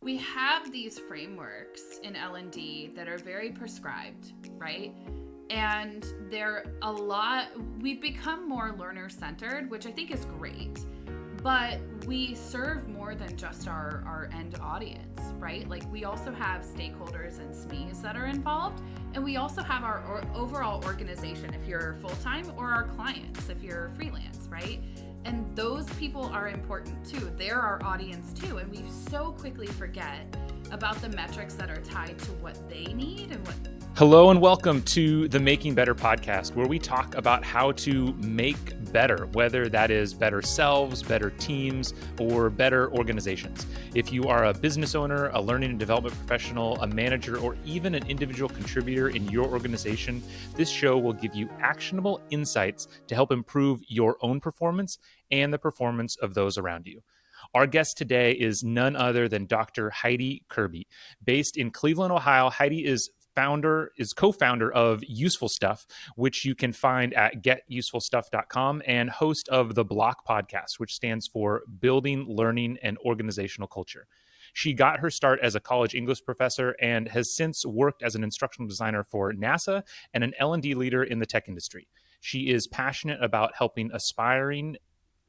we have these frameworks in L&D that are very prescribed, right? And we've become more learner-centered, which I think is great. But we serve more than just our end audience, right? Like we also have stakeholders and SMEs that are involved. And we also have our overall organization, if you're full-time, or our clients, if you're freelance, right? And those people are important too. They're our audience too. And we so quickly forget about the metrics that are tied to what they need and what. Hello and welcome to the Making Better podcast, where we talk about how to make better, whether that is better selves, better teams, or better organizations. If you are a business owner, a learning and development professional, a manager, or even an individual contributor in your organization, this show will give you actionable insights to help improve your own performance and the performance of those around you. Our guest today is none other than Dr. Heidi Kirby. Based in Cleveland, Ohio, Heidi is co-founder of Useful Stuff, which you can find at getusefulstuff.com, and host of the Block podcast, which stands for Building, Learning, and Organizational Culture. She got her start as a college English professor and has since worked as an instructional designer for NASA and an L&D leader in the tech industry. She is passionate about helping aspiring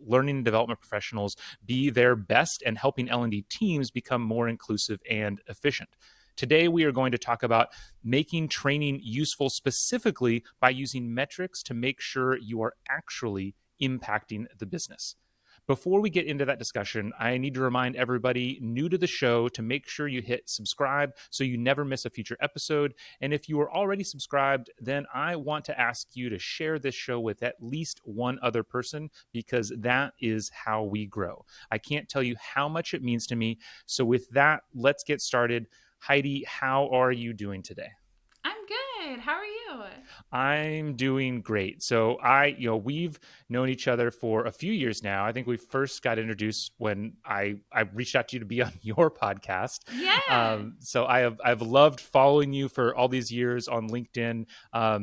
learning and development professionals be their best and helping L&D teams become more inclusive and efficient. Today, we are going to talk about making training useful specifically by using metrics to make sure you are actually impacting the business. Before we get into that discussion, I need to remind everybody new to the show to make sure you hit subscribe so you never miss a future episode. And if you are already subscribed, then I want to ask you to share this show with at least one other person, because that is how we grow. I can't tell you how much it means to me. So with that, let's get started. Heidi, how are you doing today? I'm good. How are you? I'm doing great. So we've known each other for a few years now. I think we first got introduced when I reached out to you to be on your podcast. Yeah. So I've loved following you for all these years on LinkedIn.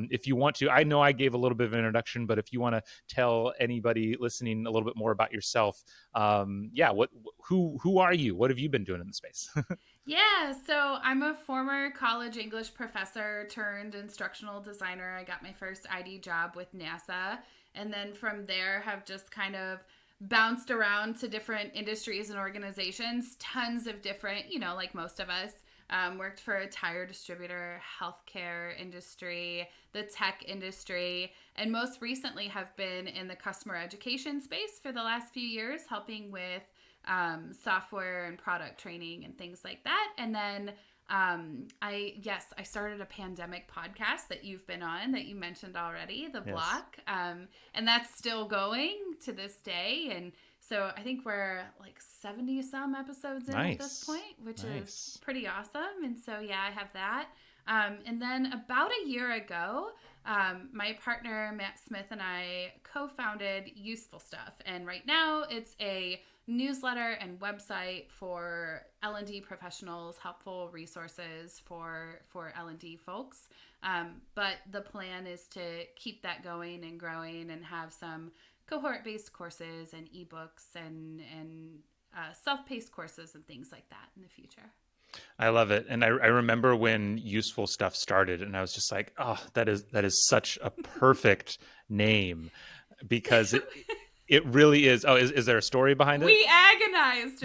If you want to, I know I gave a little bit of an introduction, but if you want to tell anybody listening a little bit more about yourself, who are you? What have you been doing in the space? Yeah, so I'm a former college English professor turned instructional designer. I got my first ID job with NASA, and then from there have just kind of bounced around to different industries and organizations, tons of different, like most of us, worked for a tire distributor, healthcare industry, the tech industry, and most recently have been in the customer education space for the last few years, helping with software and product training and things like that. And then I started a pandemic podcast that you've been on, that you mentioned already, the Block, and that's still going to this day. And so I think we're like 70 some episodes in at this point, which is pretty awesome. And so I have that. And then about a year ago, my partner Matt Smith and I co-founded Useful Stuff, and right now it's a newsletter and website for L&D professionals, helpful resources for L&D folks. But the plan is to keep that going and growing and have some cohort-based courses and ebooks and self-paced courses and things like that in the future. I love it. And I remember when Useful Stuff started, and I was just like, oh, that is such a perfect name, because it really is. Oh, is there a story behind it? We agonized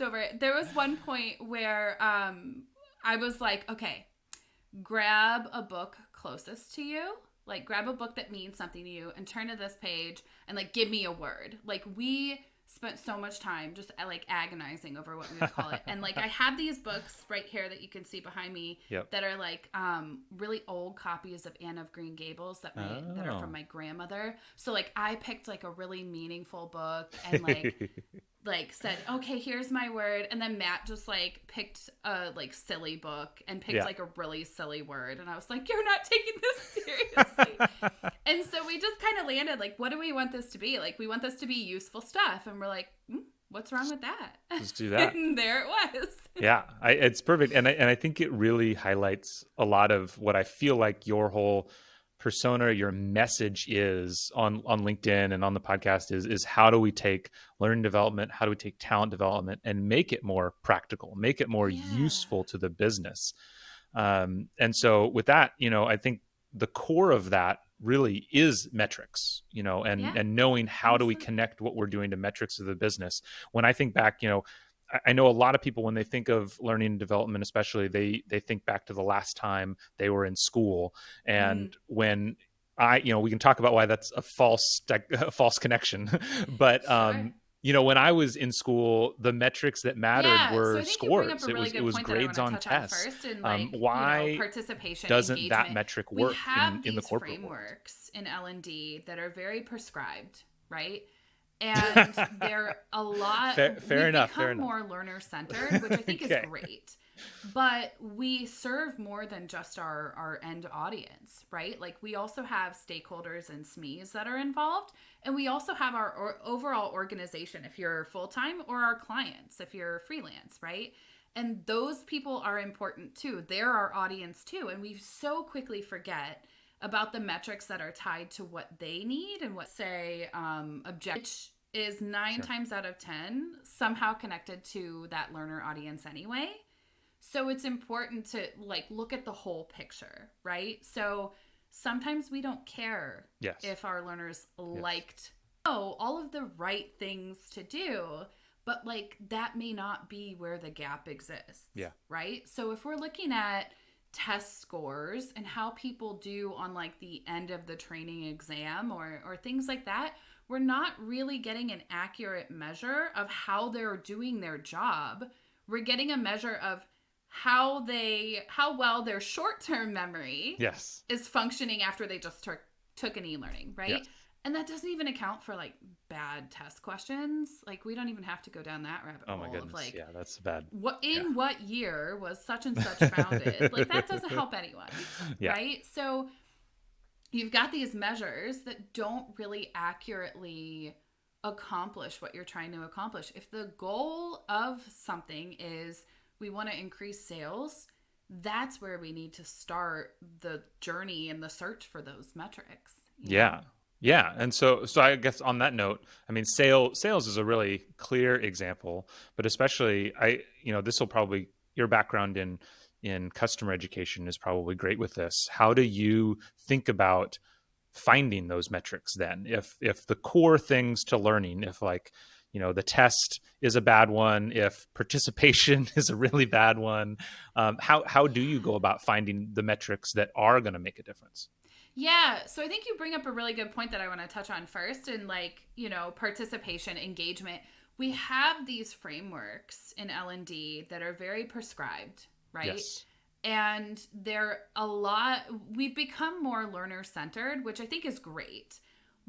over it. There was one point where I was like, okay, grab a book closest to you. Like, grab a book that means something to you and turn to this page and, like, give me a word. Like, we spent so much time just, like, agonizing over what we would call it. And, like, I have these books right here that you can see behind me that are, like, really old copies of Anne of Green Gables that are from my grandmother. So, like, I picked, like, a really meaningful book and, like said, okay, here's my word. And then Matt just, like, picked a, like, silly book and picked, like, a really silly word. And I was like, you're not taking this seriously. And so we just kind of landed, like, what do we want this to be? Like, we want this to be useful stuff. And we're like, what's wrong with that? Let's do that. And there it was. Yeah, it's perfect. And I think it really highlights a lot of what I feel like your whole persona, your message is on LinkedIn and on the podcast is how do we take learning development, how do we take talent development and make it more practical, make it more Yeah. useful to the business. And so with that, I think the core of that really is metrics, Yeah. and knowing how do we Absolutely. connect what we're doing to metrics of the business. When I think back, I know a lot of people, when they think of learning and development, especially, they think back to the last time they were in school. And Mm, when we can talk about why that's a false connection, but sure. when I was in school, the metrics that mattered Yeah, so were I think you bring up scores. a It really was it good was point that I want grades to on touch on tests. first and Why participation, doesn't that engagement. metric We work have in the these corporate world? frameworks in L&D that are very prescribed, right? And they're a lot Fair we've enough. Fair become enough. more learner centered, which I think is Okay. great. But we serve more than just our end audience, right? Like we also have stakeholders and SMEs that are involved, and we also have our overall organization if you're full-time, or our clients if you're freelance, right? And those people are important too. They're our audience too, and we so quickly forget about the metrics that are tied to what they need and what say object is nine Sure. times out of 10 somehow connected to that learner audience anyway. So it's important to look at the whole picture, right? So sometimes we don't care Yes. if our learners Yes. liked all of the right things to do, but that may not be where the gap exists. Yeah. Right? So if we're looking at test scores and how people do on the end of the training exam or things like that, we're not really getting an accurate measure of how they're doing their job. We're getting a measure of how well their short-term memory Yes. is functioning after they just took an e-learning, right? Yes. And that doesn't even account for bad test questions. We don't even have to go down that rabbit Oh hole my goodness. of Yeah, that's bad. what year was such and such founded. That doesn't help anyone, Yeah. right? So you've got these measures that don't really accurately accomplish what you're trying to accomplish. If the goal of something is we want to increase sales, that's where we need to start the journey and the search for those metrics. Yeah. Yeah. And so I guess on that note, I mean, sales is a really clear example, but especially this will probably, your background in customer education is probably great with this. How do you think about finding those metrics then? If the core things to learning, if the test is a bad one, if participation is a really bad one, how do you go about finding the metrics that are going to make a difference? Yeah, so I think you bring up a really good point that I want to touch on first, and participation, engagement. We have these frameworks in L&D that are very prescribed, right? Yes. And we've become more learner centered, which I think is great.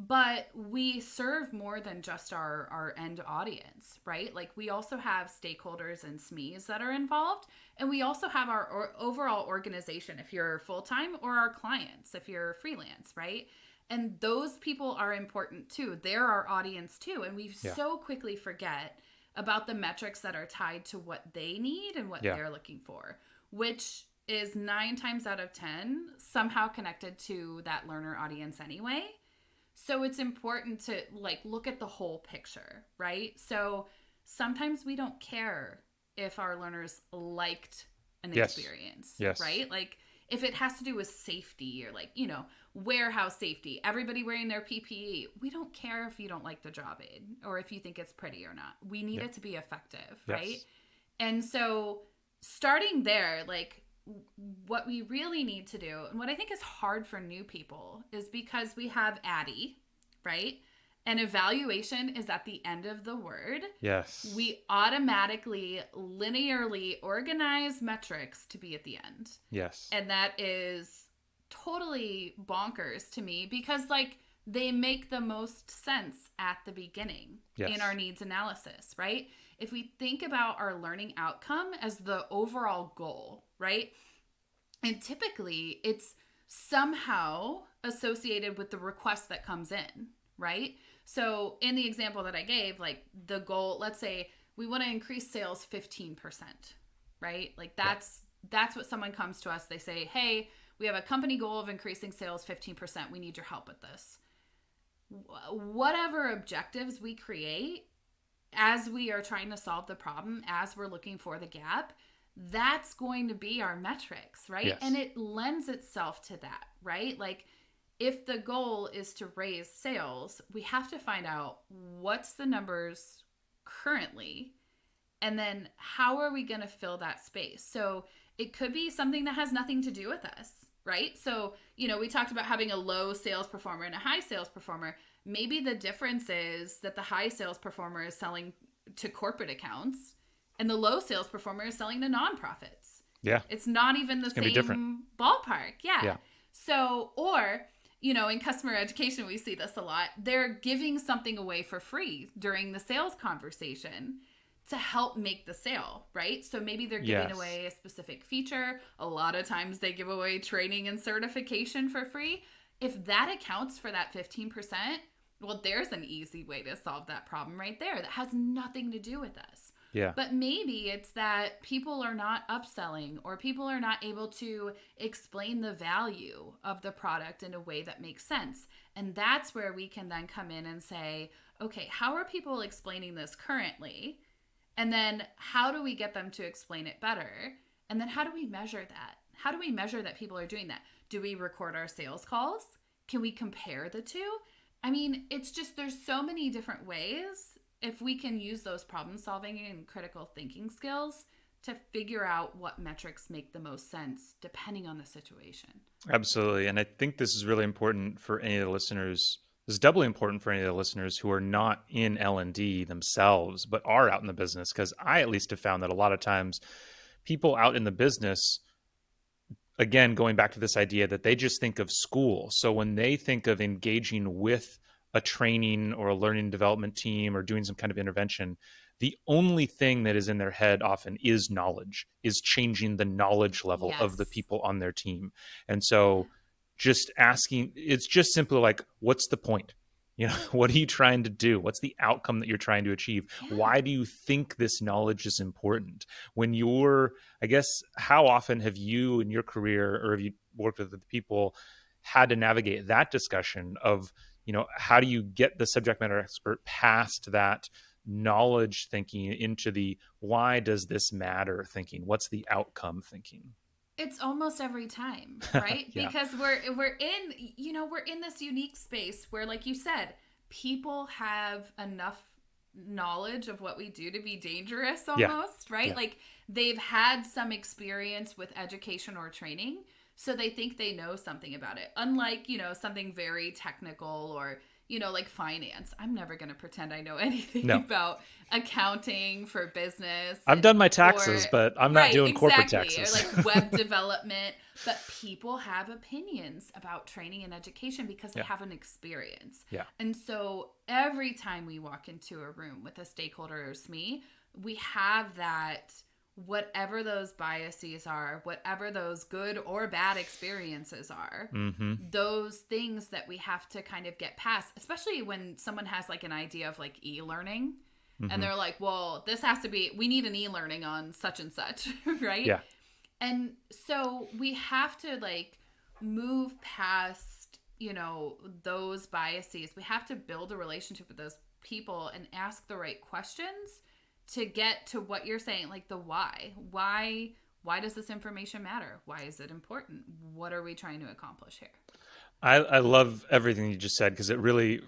But we serve more than just our end audience, right? We also have stakeholders and SMEs that are involved, and we also have our overall organization if you're full-time, or our clients if you're freelance, right? And those people are important too. They're our audience too, and we so quickly forget about the metrics that are tied to what they need and what they're looking for, which is 9 times out of 10 somehow connected to that learner audience anyway. So it's important to look at the whole picture, right? So sometimes we don't care if our learners liked an experience, right? If it has to do with safety or warehouse safety, everybody wearing their PPE, we don't care if you don't like the job aid or if you think it's pretty or not. We need it to be effective, right? And so starting there, what we really need to do, and what I think is hard for new people, is because we have ADDIE, right? And evaluation is at the end of the word. Yes. We automatically, linearly organize metrics to be at the end. Yes. And that is totally bonkers to me because they make the most sense at the beginning in our needs analysis, right? If we think about our learning outcome as the overall goal, right? And typically it's somehow associated with the request that comes in, right? So in the example that I gave, the goal, let's say we want to increase sales 15%, right? That's what someone comes to us. They say, hey, we have a company goal of increasing sales 15%. We need your help with this. Whatever objectives we create as we are trying to solve the problem, as we're looking for the gap, that's going to be our metrics, right? Yes. And it lends itself to that, right? Like, if the goal is to raise sales, we have to find out what's the numbers currently, and then how are we going to fill that space? So it could be something that has nothing to do with us, right? So, we talked about having a low sales performer and a high sales performer. Maybe the difference is that the high sales performer is selling to corporate accounts and the low sales performer is selling to nonprofits. Yeah. It's not even the same ballpark. Yeah. So, or, in customer education, we see this a lot. They're giving something away for free during the sales conversation to help make the sale, right? So maybe they're giving away a specific feature. A lot of times they give away training and certification for free. If that accounts for that 15%, well, there's an easy way to solve that problem right there that has nothing to do with us. Yeah. But maybe it's that people are not upselling, or people are not able to explain the value of the product in a way that makes sense. And that's where we can then come in and say, okay, how are people explaining this currently? And then how do we get them to explain it better? And then how do we measure that? How do we measure that people are doing that? Do we record our sales calls? Can we compare the two? I mean, it's just, there's so many different ways if we can use those problem solving and critical thinking skills to figure out what metrics make the most sense depending on the situation. Absolutely. And I think this is really important for any of the listeners. This is doubly important for any of the listeners who are not in L&D themselves, but are out in the business, because I at least have found that a lot of times people out in the business, again, going back to this idea that they just think of school. So when they think of engaging with a training or a learning development team or doing some kind of intervention, the only thing that is in their head often is knowledge, is changing the knowledge level of the people on their team. And so just asking, it's just simply like, what's the point? What are you trying to do? What's the outcome that you're trying to achieve? Why do you think this knowledge is important? I guess, how often have you in your career, or have you worked with the people, had to navigate that discussion of, how do you get the subject matter expert past that knowledge thinking into the why does this matter thinking? What's the outcome thinking? It's almost every time, right? Because we're in this unique space where, like you said, people have enough knowledge of what we do to be dangerous almost, right? Like, they've had some experience with education or training, so they think they know something about it. Unlike, something very technical or, like finance. I'm never going to pretend I know anything about accounting for business. I've done my taxes, but I'm not doing corporate taxes. Or like web development. But people have opinions about training and education because they have an experience. Yeah. And so every time we walk into a room with a stakeholder or SME, we have that, whatever those biases are, whatever those good or bad experiences are, those things that we have to kind of get past, especially when someone has like an idea of like e-learning and they're like, well, we need an e-learning on such and such, right? Yeah. And so we have to like move past, those biases. We have to build a relationship with those people and ask the right questions to get to what you're saying, like the why. Why does this information matter? Why is it important? What are we trying to accomplish here? I love everything you just said, because it really,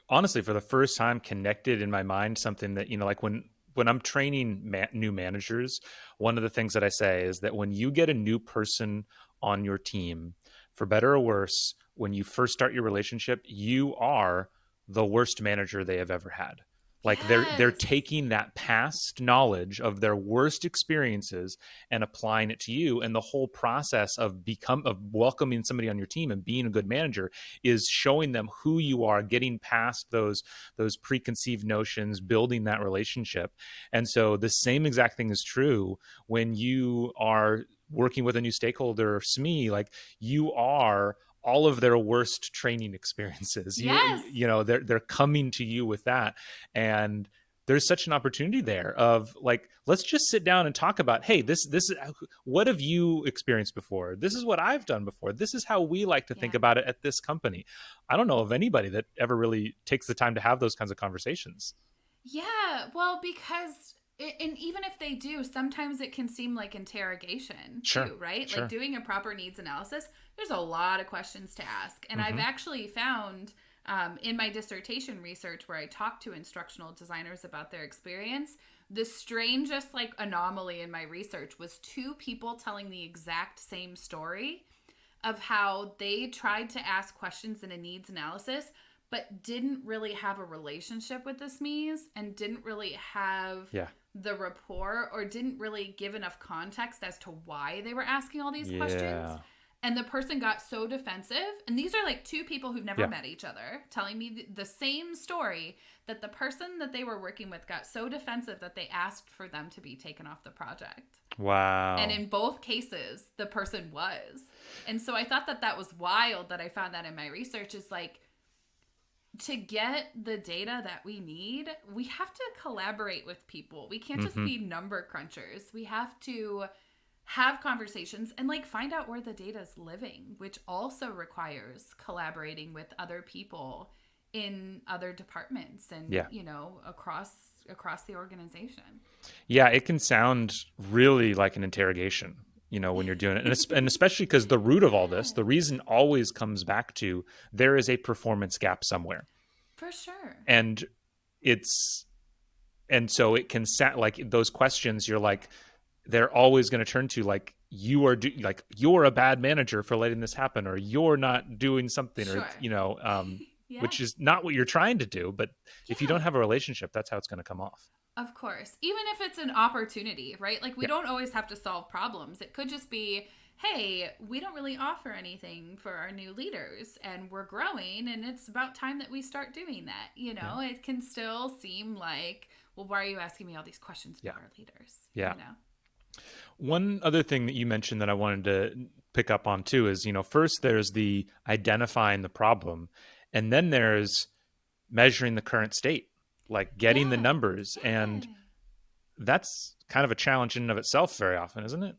honestly, for the first time, connected in my mind something that, like when I'm training new managers, one of the things that I say is that when you get a new person on your team, for better or worse, when you first start your relationship, you are the worst manager they have ever had. Like they're taking that past knowledge of their worst experiences and applying it to you. And the whole process of welcoming somebody on your team and being a good manager is showing them who you are, getting past those preconceived notions, building that relationship. And so the same exact thing is true when you are working with a new stakeholder or SME. Like, you are all of their worst training experiences. Yes. They're coming to you with that. And there's such an opportunity there of like, let's just sit down and talk about, hey, this is, what have you experienced before? This is what I've done before. This is how we like to think Yeah. about it at this company. I don't know of anybody that ever really takes the time to have those kinds of conversations. Yeah, well, because and even if they do, sometimes it can seem like interrogation Sure. too, right? Like Sure. doing a proper needs analysis, there's a lot of questions to ask. And I've Mm-hmm. actually found in my dissertation research where I talked to instructional designers about their experience, the strangest like anomaly in my research was two people telling the exact same story of how they tried to ask questions in a needs analysis but didn't really have a relationship with the SMEs and didn't really have Yeah. the rapport or didn't really give enough context as to why they were asking all these questions. Yeah. And the person got so defensive. And these are like two people who've never Yeah. met each other telling me the same story, that the person that they were working with got so defensive that they asked for them to be taken off the project. Wow. And in both cases, the person was. And so I thought that that was wild that I found that in my research is like, to get the data that we need, we have to collaborate with people. We can't just be number crunchers. We have to have conversations and like find out where the data is living, which also requires collaborating with other people in other departments and Yeah. you know across the organization. Yeah, it can sound really like an interrogation, when you're doing it. And especially because the root of all this, Yeah, the reason always comes back to there is a performance gap somewhere. for sure. And it's, and so it can sound like those questions, you're like, they're always going to turn to like, like, you're a bad manager for letting this happen, or you're not doing something, or, Sure. Yeah. which is not what you're trying to do. But if you Yeah. don't have a relationship, that's how it's going to come off. Of course. Even if it's an opportunity, right? Like, we Yeah. don't always have to solve problems. It could just be, hey, we don't really offer anything for our new leaders and we're growing and it's about time that we start doing that. Yeah. It can still seem like, well, why are you asking me all these questions about our leaders? Yeah. One other thing that you mentioned that I wanted to pick up on too is, first there's the identifying the problem, and then there's measuring the current state, like getting the numbers. And that's kind of a challenge in and of itself very often, isn't it?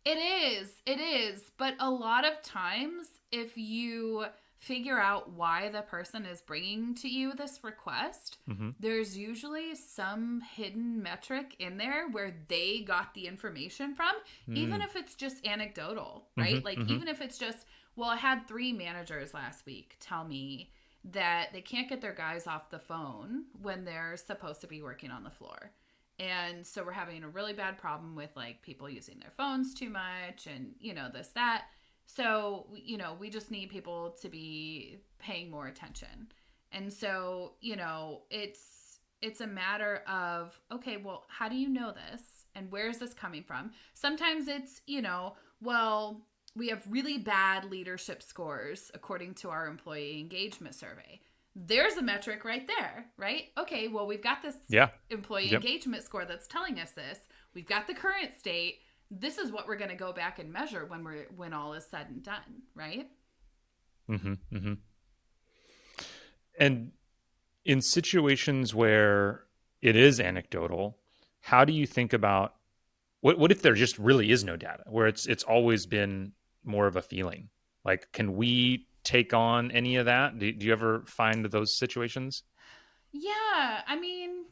It is. It is. But a lot of times, if you figure out why the person is bringing to you this request, there's usually some hidden metric in there where they got the information from, even if it's just anecdotal, right? Even if it's just, well, I had 3 managers last week tell me that they can't get their guys off the phone when they're supposed to be working on the floor. And so we're having a really bad problem with like people using their phones too much and, this, that. So, we just need people to be paying more attention. And so, it's a matter of, okay, well, how do you know this? And where is this coming from? Sometimes it's, well, we have really bad leadership scores according to our employee engagement survey. There's a metric right there, right? Okay, well, we've got this employee engagement score that's telling us this. We've got the current state. This is what we're going to go back and measure when all is said and done, right? And in situations where it is anecdotal, how do you think about what if there just really is no data, where it's always been more of a feeling? Like, can we take on any of that? Do you ever find those situations? Yeah, I mean,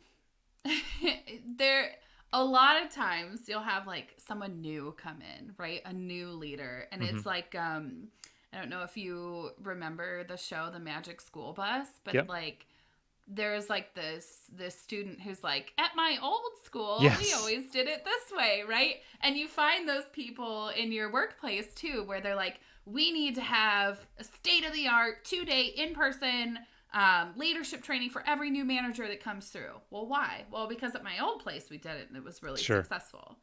a lot of times you'll have like someone new come in, right? A new leader. And it's like, I don't know if you remember the show, The Magic School Bus, but like there's like this student who's like, at my old school, we always did it this way, right? And you find those people in your workplace too, where they're like, we need to have a state-of-the-art 2-day in-person leadership training for every new manager that comes through. Well, why? Well, because at my old place we did it and it was really successful,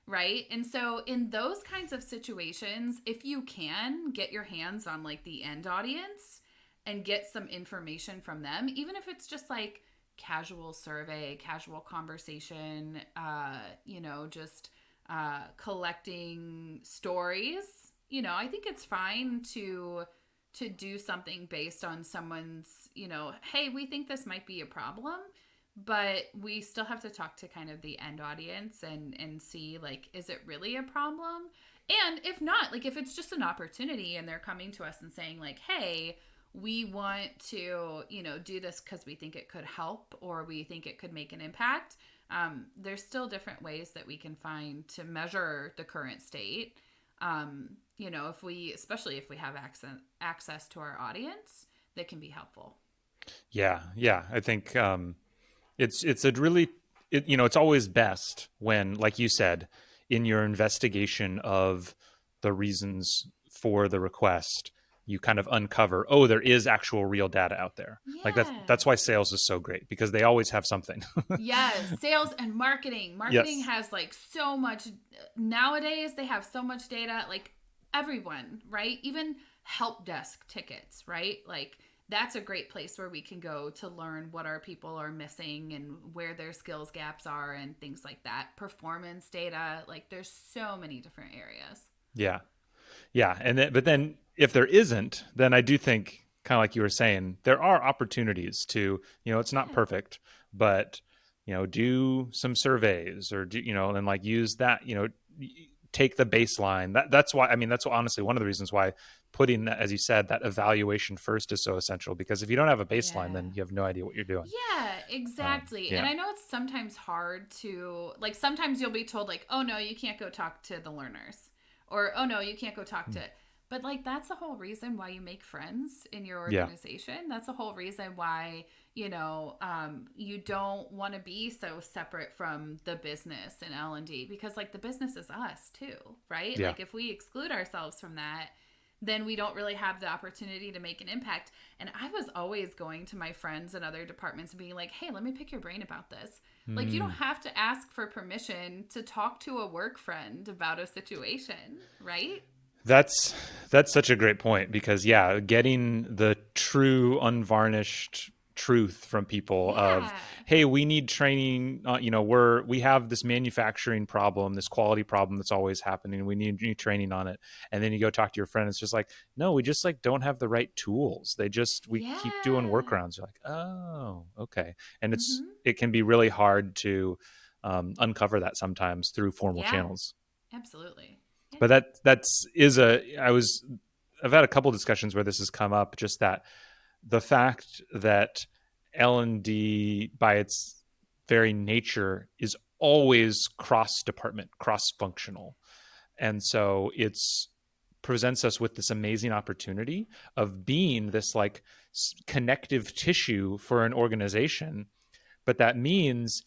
right? And so in those kinds of situations, if you can get your hands on like the end audience and get some information from them, even if it's just like casual survey, casual conversation, just collecting stories, I think it's fine to do something based on someone's, hey, we think this might be a problem. but we still have to talk to kind of the end audience and see, like, is it really a problem? And if not, like, if it's just an opportunity and they're coming to us and saying, like, hey, we want to, do this because we think it could help or we think it could make an impact. There's still different ways that we can find to measure the current state. Especially if we have access to our audience, that can be helpful. Yeah. Yeah. I think, it's a really, it's always best when, like you said, in your investigation of the reasons for the request, you kind of uncover, oh, there is actual real data out there. Like Yeah. that's why sales is so great, because they always have something. Yes, sales and marketing. Marketing Yes. has like so much nowadays. They have so much data. Like everyone, right? Even help desk tickets, right? Like that's a great place where we can go to learn what our people are missing and where their skills gaps are and things like that. Performance data. Like there's so many different areas. Yeah. Yeah. But then if there isn't, then I do think, kind of like you were saying, there are opportunities to, it's not Yeah. perfect, but, do some surveys or and like use that, take the baseline. That's why, I mean, that's honestly one of the reasons why putting that, as you said, that evaluation first is so essential, because if you don't have a baseline, Yeah. then you have no idea what you're doing. Yeah, exactly. And Yeah. I know it's sometimes hard to, like, sometimes you'll be told, like, oh no, you can't go talk to the learners, or oh no, you can't go talk to, but like, that's the whole reason why you make friends in your Yeah. organization. That's the whole reason why, you don't want to be so separate from the business and L&D, because like the business is us too, right? Yeah. Like if we exclude ourselves from that, then we don't really have the opportunity to make an impact. And I was always going to my friends in other departments and being like, hey, let me pick your brain about this. Like, you don't have to ask for permission to talk to a work friend about a situation, right? That's such a great point, because yeah, getting the true unvarnished truth from people of, Yeah. hey, we need training, we have this manufacturing problem, this quality problem that's always happening, we need new training on it. And then you go talk to your friend, it's just like, no, we just like don't have the right tools, we keep doing Yeah. workarounds. You're like, oh, okay. And Mm-hmm. it can be really hard to uncover that sometimes through formal Yeah. channels. Absolutely. Yeah. But I've had a couple discussions where this has come up, just that the fact that L&D by its very nature is always cross department, cross functional, and so it's presents us with this amazing opportunity of being this like connective tissue for an organization. But that means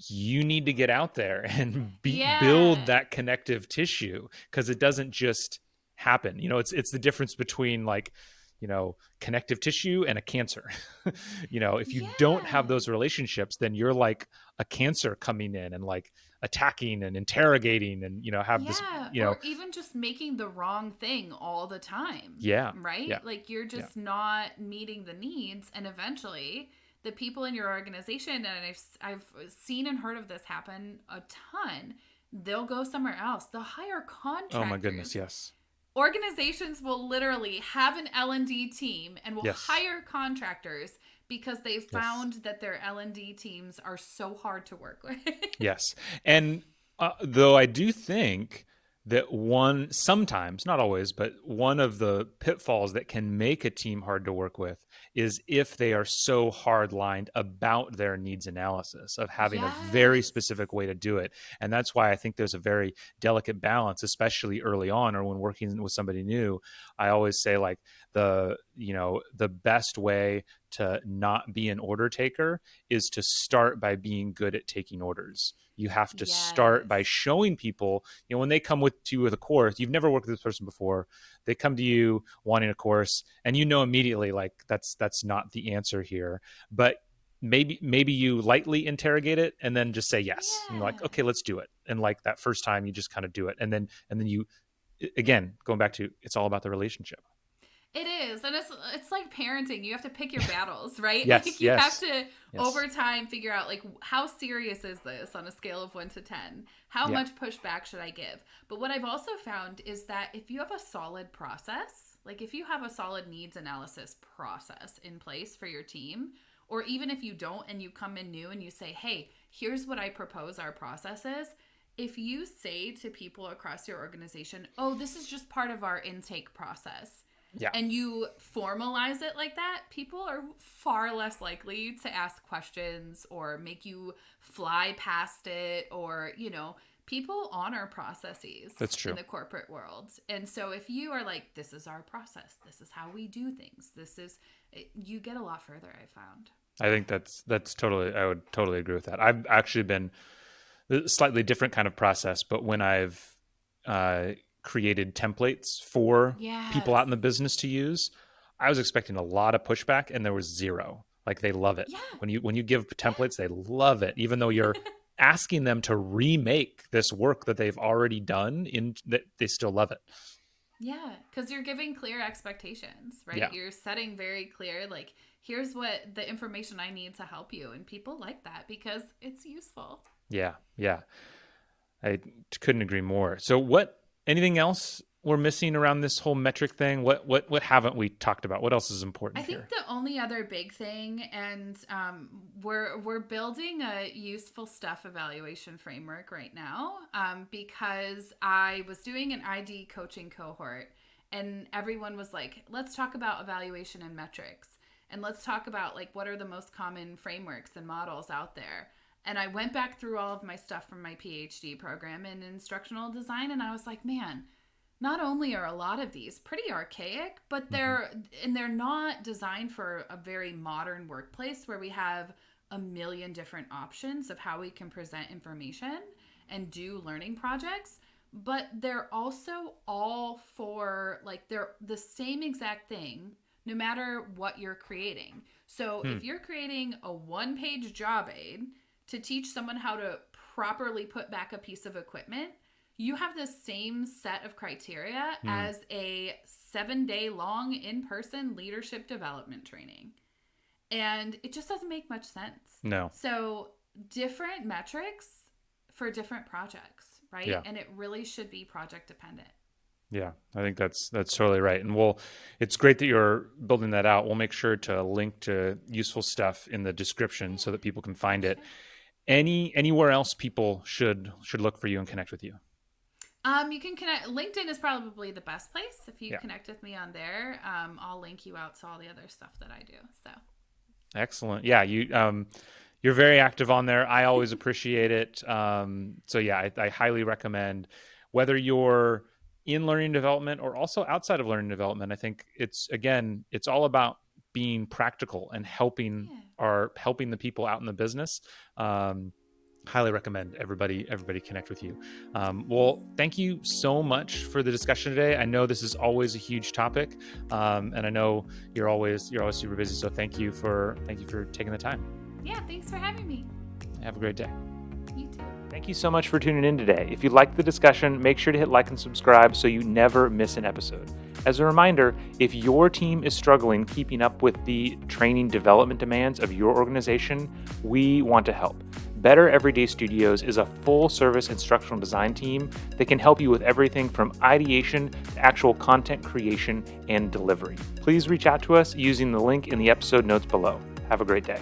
you need to get out there and build Yeah. that connective tissue, because it doesn't just happen. It's the difference between like, connective tissue and a cancer. If you don't have Yeah. those relationships, then you're like a cancer coming in and like attacking and interrogating and, have this, Yeah, or even just making the wrong thing all the time, yeah, yeah, right? Like you're yeah. just not meeting the needs, and eventually the people in your organization, and I've seen and heard of this happen a ton. They'll go somewhere else. They'll hire Oh my goodness. contractors. Yes. Organizations will literally have an L&D team and will Yes. hire contractors because they've Yes. found that their L&D teams are so hard to work with. Yes. And though I do think that sometimes, not always, but one of the pitfalls that can make a team hard to work with is if they are so hard lined about their needs analysis, of having a very Yes. specific way to do it. And that's why I think there's a very delicate balance, especially early on or when working with somebody new. I always say like the best way to not be an order taker is to start by being good at taking orders. You have to start by Yes. showing people, when they come to you with a course, you've never worked with this person before, they come to you wanting a course, and immediately like that's not the answer here. But maybe you lightly interrogate it and then just say yes. And you're like, Yeah. okay, let's do it. And like that first time you just kind of do it. And then you, again, going back to, it's all about the relationship. It is. And it's like parenting. You have to pick your battles, right? Yes, Like you have yes, to yes. over time figure out like how serious is this on a scale of 1 to 10? How Yeah. much pushback should I give? But what I've also found is that if you have a solid process, like if you have a solid needs analysis process in place for your team, or even if you don't and you come in new and you say, hey, here's what I propose our process is. If you say to people across your organization, oh, this is just part of our intake process, and you formalize it like that, people are far less likely to ask questions or make you fly past it, or, people honor processes. That's true. In the corporate world. And so if you are like, this is our process, this is how we do things, you get a lot further, I found. I think that's totally, I would totally agree with that. I've actually been a slightly different kind of process, but when I've created templates for people out in the business to use, I was expecting a lot of pushback, and there was zero. Like, they love it. Yeah. When you give templates, they love it, even though you're asking them to remake this work that they've already done, that they still love it. Yeah, because you're giving clear expectations, right? Yeah. You're setting very clear, like, here's what the information I need to help you. And people like that because it's useful. Yeah. I couldn't agree more. So anything else we're missing around this whole metric thing? What haven't we talked about? What else is important here? I think the only other big thing, and we're building a useful stuff evaluation framework right now, because I was doing an ID coaching cohort, and everyone was like, let's talk about evaluation and metrics, and let's talk about, like, what are the most common frameworks and models out there. And I went back through all of my stuff from my PhD program in instructional design, and I was like, man, not only are a lot of these pretty archaic, but they're not designed for a very modern workplace where we have a million different options of how we can present information and do learning projects. But they're also all for, like, they're the same exact thing no matter what you're creating. So if you're creating a one-page job aid to teach someone how to properly put back a piece of equipment, you have the same set of criteria as a 7-day long in-person leadership development training. And it just doesn't make much sense. No. So different metrics for different projects, right? Yeah. And it really should be project dependent. Yeah, I think that's totally right. And it's great that you're building that out. We'll make sure to link to useful stuff in the description so that people can find it. Anywhere else people should look for you and connect with you? You can connect. LinkedIn is probably the best place. If you connect with me on there, I'll link you out to all the other stuff that I do. So excellent. Yeah, you're very active on there. I always appreciate it. So yeah, I highly recommend, whether you're in learning development or also outside of learning development. I think it's all about being practical and helping the people out in the business. Highly recommend everybody connect with you. Well, thank you so much for the discussion today. I know this is always a huge topic, and I know you're always super busy. So thank you for taking the time. Yeah, thanks for having me. Have a great day. You too. Thank you so much for tuning in today. If you liked the discussion, make sure to hit like and subscribe so you never miss an episode. As a reminder, if your team is struggling keeping up with the training development demands of your organization, we want to help. Better Everyday Studios is a full-service instructional design team that can help you with everything from ideation to actual content creation and delivery. Please reach out to us using the link in the episode notes below. Have a great day.